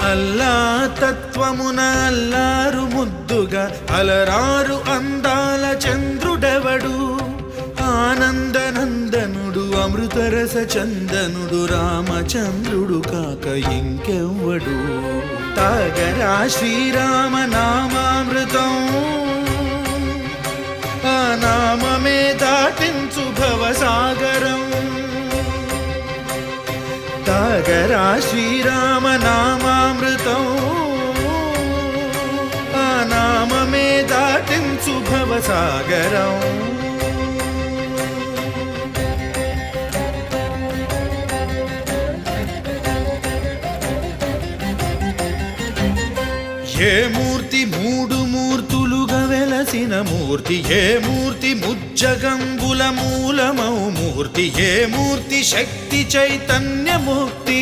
అల్లా తత్వమున అల్లారు ముద్దుగా అలరారు అందాల చంద్రుడెవడు ఆనందనందనుడు అమృతరస చందనుడు రామచంద్రుడు కాక ఇంకెవ్వడు తాగరా శ్రీరామ నామామృతం ఆ నామమే దాటించు భవసాగరం తాగరా శ్రీరామ నామామృతం ఆ నామమే దాటించు భవసాగరం ఏ మూర్తి మూడు మూర్తులుగా వెలసిన మూర్తి ఏ మూర్తి ముజ్జగంబుల మూలమౌ మూర్తి ఏ మూర్తి శక్తి చైతన్యమూర్తి